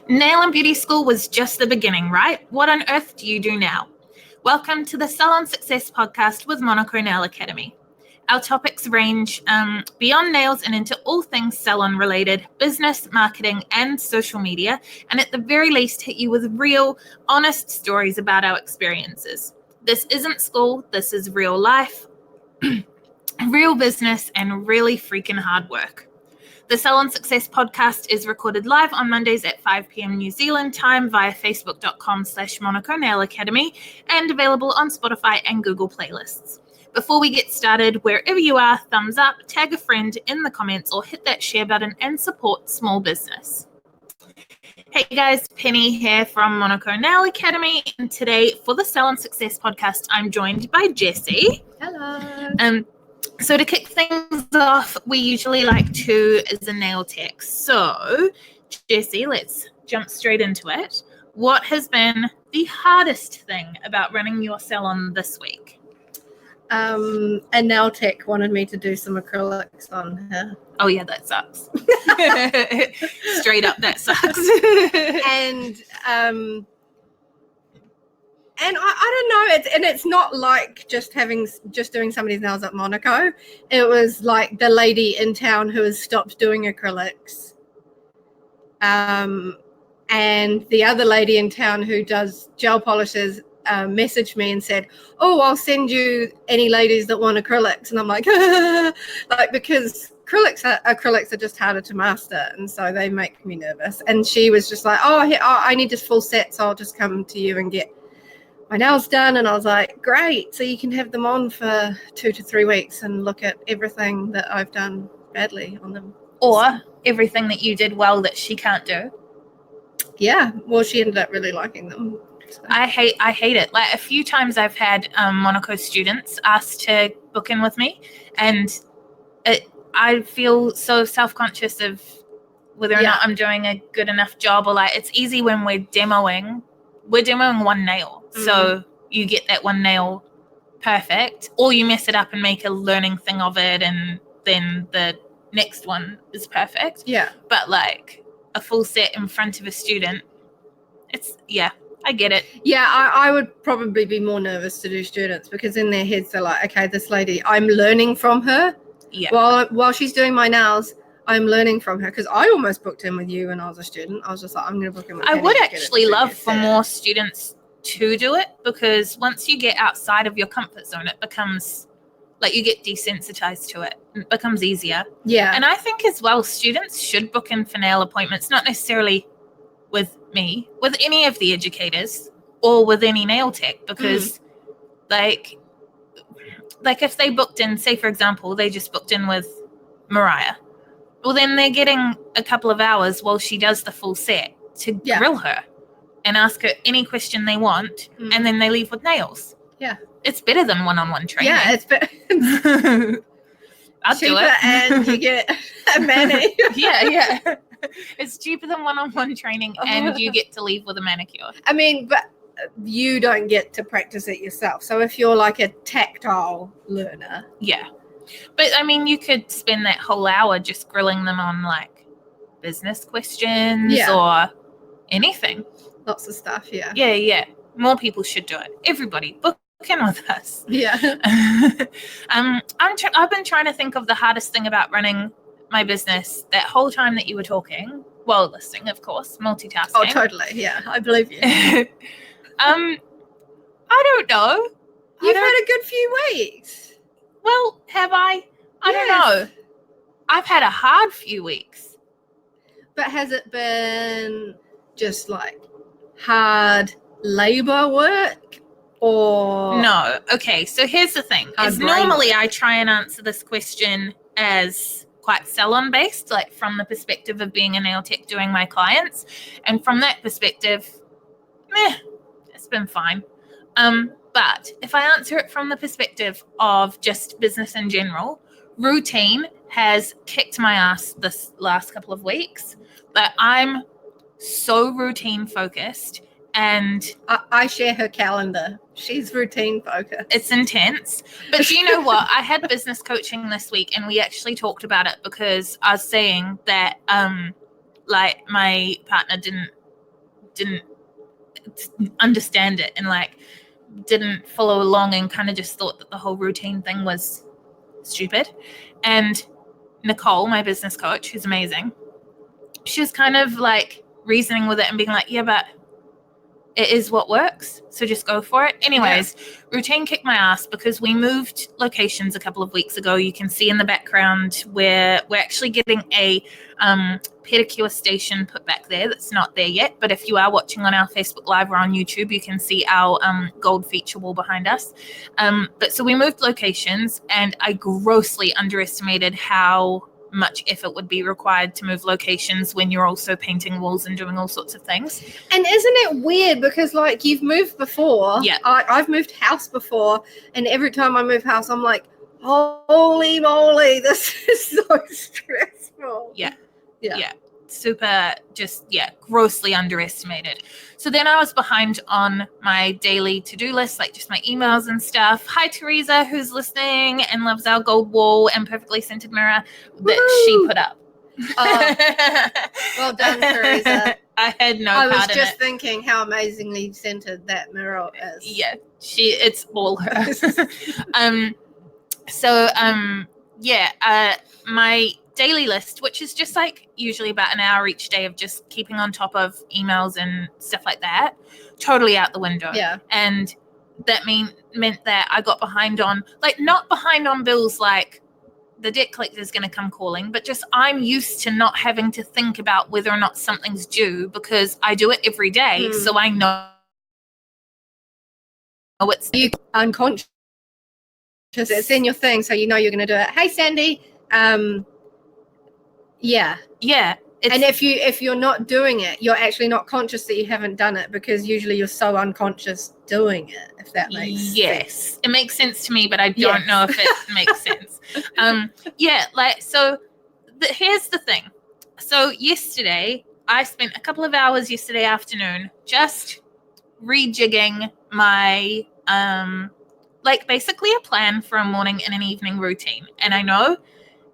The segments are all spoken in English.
Nail and beauty school was just the beginning, right? What on earth do you do now? Welcome to the Salon Success podcast with Monaco Nail Academy. Our topics range beyond nails and into all things salon related, business, marketing, and social media, and at the very least hit you with real, honest stories about our experiences. This isn't school, this is real life, real business, and really freaking hard work. The Salon Success podcast is recorded live on Mondays at 5 p.m. New Zealand time via facebook.com/Monaco Nail Academy and available on Spotify and Google playlists. Before we get started, wherever you are, thumbs up, tag a friend in the comments, or hit that share button and support small business. Hey guys, Penny here from Monaco Nail Academy, and today for the Salon Success podcast, I'm joined by Jessie. Hello. So to kick things off, we usually like to as a nail tech. So, Jessie, let's jump straight into it. What has been the hardest thing about running your salon this week? A nail tech wanted me to do some acrylics on her. Oh yeah, that sucks. Straight up, that sucks. And I don't know, it's not like just doing somebody's nails at Monaco. It was like the lady in town who has stopped doing acrylics. And the other lady in town who does gel polishes messaged me and said, "Oh, I'll send you any ladies that want acrylics." And I'm like, because acrylics are just harder to master, and so they make me nervous. And she was just like, I need this full set, so I'll just come to you and get my nails done. And I was like, great, so you can have them on for 2 to 3 weeks and look at everything that I've done badly on them, or everything that you did well that she can't do. Yeah, well, she ended up really liking them. So. I hate it. Like a few times I've had Monaco students ask to book in with me, and I feel so self-conscious of whether or not I'm doing a good enough job, or like it's easy when we're demoing one nail. So you get that one nail perfect, or you mess it up and make a learning thing of it, and then the next one is perfect. Yeah. But like a full set in front of a student, I get it. Yeah, I would probably be more nervous to do students, because in their heads they're like, okay, this lady, I'm learning from her. Yeah. While she's doing my nails, I'm learning from her, because I almost booked in with you when I was a student. I was just like, I'm going to book in with I Penny would to actually get it love for more students to do it, because once you get outside of your comfort zone, it becomes like you get desensitized to it. It becomes easier. Yeah. And I think as well, students should book in for nail appointments, not necessarily with me, with any of the educators or with any nail tech, because like if they booked in, say for example, they just booked in with Mariah, well then they're getting a couple of hours while she does the full set to grill her and ask her any question they want, and then they leave with nails. Yeah. It's better than one-on-one training. Yeah, it's better. I'll cheaper, do it. and you get a mani. Yeah. It's cheaper than one-on-one training, and you get to leave with a manicure. I mean, but you don't get to practice it yourself. So if you're like a tactile learner. Yeah. But I mean, you could spend that whole hour just grilling them on like business questions or anything. Lots of stuff, yeah. Yeah. More people should do it. Everybody, book in with us. Yeah. I've been trying to think of the hardest thing about running my business that whole time that you were talking. Well, listening, of course, multitasking. Oh, totally. Yeah, I believe you. I don't know. You've had a good few weeks. Well, have I? I don't know. I've had a hard few weeks. But has it been just like hard labor work, or no? Okay, so here's the thing. Is normally I try and answer this question as quite salon based, like from the perspective of being a nail tech doing my clients, and from that perspective, it's been fine. But if I answer it from the perspective of just business in general, routine has kicked my ass this last couple of weeks. But I'm so routine focused, and I share her calendar. She's routine focused. It's intense. But do you know what? I had business coaching this week, and we actually talked about it, because I was saying that like my partner didn't understand it and like didn't follow along and kind of just thought that the whole routine thing was stupid. And Nicole, my business coach, who's amazing, she was kind of like reasoning with it and being like, yeah, but it is what works, so just go for it. Anyways, routine kicked my ass because we moved locations a couple of weeks ago. You can see in the background where we're actually getting a pedicure station put back there that's not there yet. But if you are watching on our Facebook Live or on YouTube, you can see our gold feature wall behind us. But so we moved locations, and I grossly underestimated how much effort would be required to move locations when you're also painting walls and doing all sorts of things. And isn't it weird because like you've moved before? Yeah. I've moved house before, and every time I move house, I'm like, holy moly, this is so stressful. Yeah. Super, just grossly underestimated. So then I was behind on my daily to-do list, like just my emails and stuff. Hi Teresa, who's listening and loves our gold wall and perfectly scented mirror that she put up. Well done, Teresa. I had no I was part in just it. thinking how amazingly scented that mirror is. Yeah, it's all her. My daily list, which is just like usually about an hour each day of just keeping on top of emails and stuff like that, totally out the window. Yeah. And that meant that I got behind on, like, not behind on bills like the debt collector is going to come calling, but just I'm used to not having to think about whether or not something's due because I do it every day. So I know it's unconscious. It's in your thing, so you know you're going to do it. Hey, Sandy. Yeah. And if you're not doing it, you're actually not conscious that you haven't done it because usually you're so unconscious doing it, if that makes sense. It makes sense to me, but I don't know if it makes sense. Here's the thing. So yesterday, I spent a couple of hours yesterday afternoon just rejigging my basically a plan for a morning and an evening routine. And I know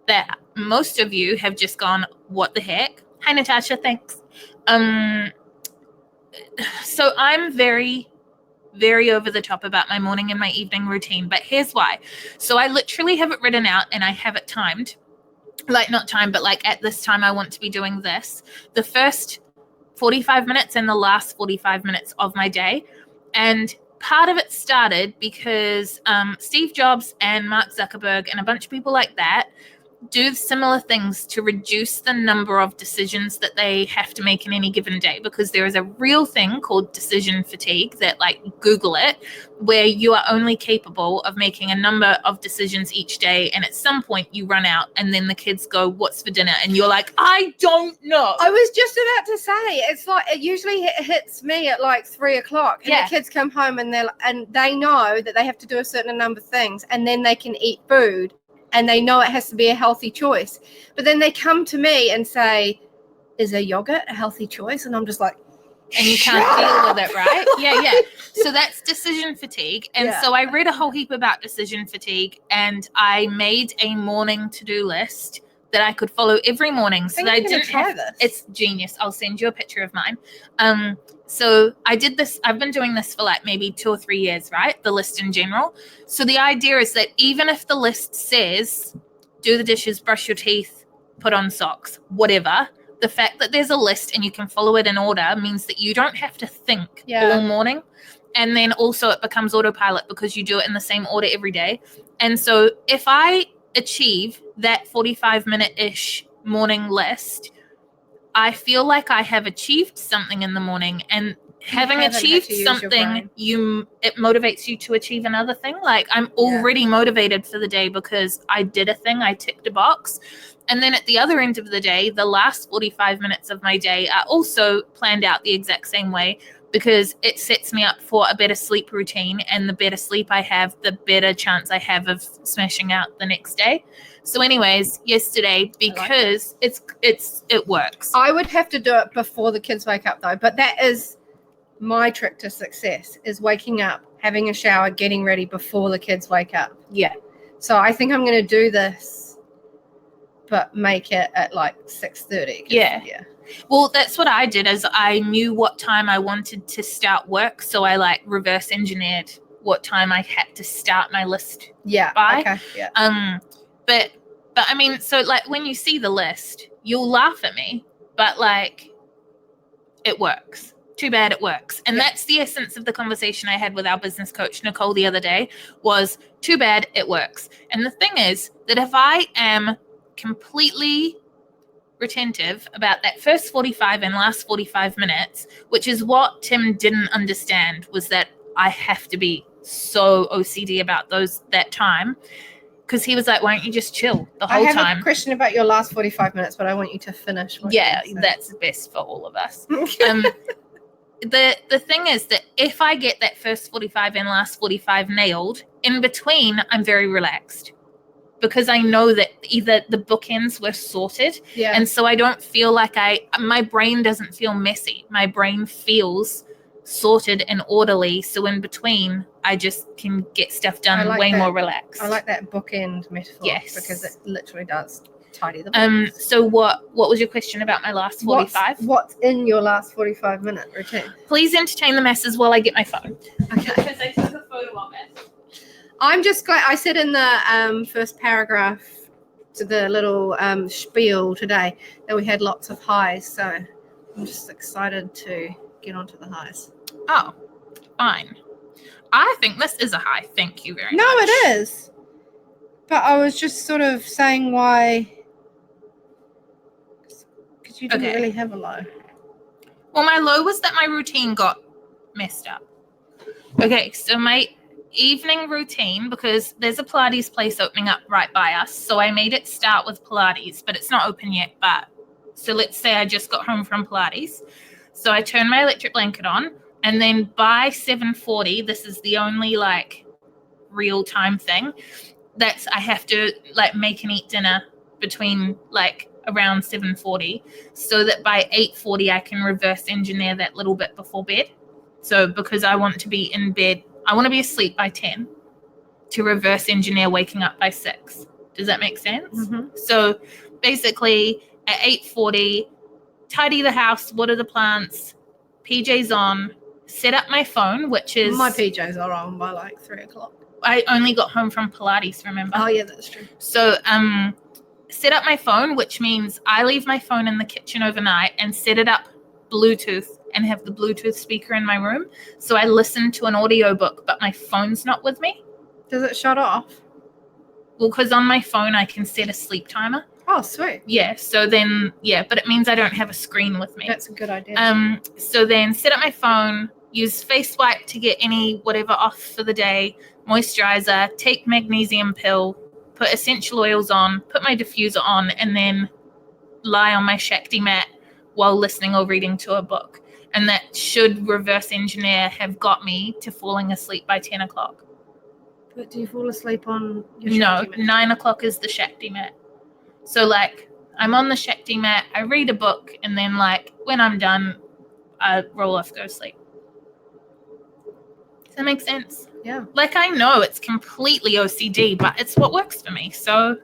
that most of you have just gone, what the heck? Hi, Natasha, thanks. So I'm very, very over the top about my morning and my evening routine, but here's why. So I literally have it written out and I have it timed. Like, not timed, but like at this time I want to be doing this. The first 45 minutes and the last 45 minutes of my day. And part of it started because Steve Jobs and Mark Zuckerberg and a bunch of people like that do similar things to reduce the number of decisions that they have to make in any given day, because there is a real thing called decision fatigue that, like, Google it, where you are only capable of making a number of decisions each day, and at some point you run out and then the kids go, what's for dinner? And you're like, I don't know. I was just about to say, it's like it usually hits me at like 3:00 and the kids come home and they know that they have to do a certain number of things and then they can eat food. And they know it has to be a healthy choice. But then they come to me and say, is a yogurt a healthy choice? And I'm just like, and you can't deal with it, right? Yeah. So that's decision fatigue. And so I read a whole heap about decision fatigue, and I made a morning to-do list that I could follow every morning. So that I didn't try this. It's genius. I'll send you a picture of mine. So I did this. I've been doing this for like maybe 2 or 3 years, right? The list in general. So the idea is that even if the list says, do the dishes, brush your teeth, put on socks, whatever, the fact that there's a list and you can follow it in order means that you don't have to think all morning. And then also it becomes autopilot because you do it in the same order every day. And so if I achieve that 45-minute-ish morning list, I feel like I have achieved something in the morning, and having achieved something, it motivates you to achieve another thing. Like, I'm already motivated for the day because I did a thing, I ticked a box. And then at the other end of the day, the last 45 minutes of my day are also planned out the exact same way, because it sets me up for a better sleep routine, and the better sleep I have, the better chance I have of smashing out the next day. So anyways, yesterday, because it works. I would have to do it before the kids wake up though, but that is my trick to success, is waking up, having a shower, getting ready before the kids wake up. Yeah. So I think I'm going to do this, but make it at like 6:30. Yeah. Well, that's what I did, is I knew what time I wanted to start work, so I like reverse engineered what time I had to start my list by. Okay. Yeah. But I mean, so like when you see the list, you'll laugh at me, but like it works. Too bad it works. And that's the essence of the conversation I had with our business coach, Nicole, the other day, was too bad it works. And the thing is that if I am completely retentive about that first 45 and last 45 minutes, which is what Tim didn't understand, was that I have to be so OCD about that time, because he was like, why don't you just chill the whole time? I have a question about your last 45 minutes, but I want you to finish. That's best for all of us. The thing is that if I get that first 45 and last 45 nailed, in between, I'm very relaxed, because I know that either the bookends were sorted. Yeah. And so I don't feel like my brain doesn't feel messy. My brain feels sorted and orderly. So in between, I just can get stuff done more relaxed. I like that bookend metaphor. Yes. Because it literally does tidy the books. So what was your question about my last 45? What's in your last 45-minute routine? Please entertain the masses while I get my phone. Okay. Because I took a photo of it. I'm just glad I said in the first paragraph to the little spiel today that we had lots of highs, so I'm just excited to get onto the highs. Oh, fine. I think this is a high. Thank you very much. No, it is. But I was just sort of saying why, because you didn't really have a low. Well, my low was that my routine got messed up. Okay, so my evening routine, because there's a Pilates place opening up right by us, so I made it start with Pilates, but it's not open yet. But so let's say I just got home from Pilates, so I turned my electric blanket on, and then by 7:40, this is the only like real time thing, that's I have to like make and eat dinner between like around 7:40, so that by 8:40 I can reverse engineer that little bit before bed. So because I want to be in bed, I want to be asleep by 10 to reverse engineer waking up by 6. Does that make sense? Mm-hmm. So basically at 8:40, tidy the house, water the plants, PJs on, set up my phone, which is... My PJs are on by like 3 o'clock. I only got home from Pilates, remember? Oh, yeah, that's true. So set up my phone, which means I leave my phone in the kitchen overnight and set it up Bluetooth and have the Bluetooth speaker in my room. So I listen to an audiobook, but my phone's not with me. Does it shut off? Well, because on my phone I can set a sleep timer. Oh, sweet. Yeah, so then, but it means I don't have a screen with me. That's a good idea. So then set up my phone, use face wipe to get any whatever off for the day, moisturizer, take magnesium pill, put essential oils on, put my diffuser on, and then lie on my Shakti mat while listening or reading to a book. And that should reverse engineer have got me to falling asleep by 10 o'clock. But do you fall asleep on your Shakti mat? 9 o'clock is the Shakti mat. So like I'm on the Shakti mat, I read a book, and then like when I'm done, I roll off, go to sleep. Does that make sense? Yeah. Like I know it's completely OCD, but it's what works for me. So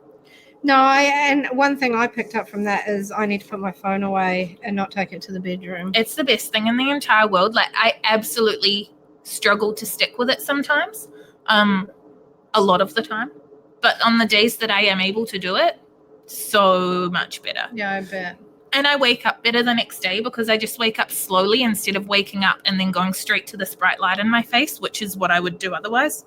no, and one thing I picked up from that is I need to put my phone away and not take it to the bedroom. It's the best thing in the entire world. Like I absolutely struggle to stick with it sometimes, a lot of the time. But on the days that I am able to do it, so much better. Yeah, I bet. And I wake up better the next day because I just wake up slowly instead of waking up and then going straight to this bright light in my face, which is what I would do otherwise.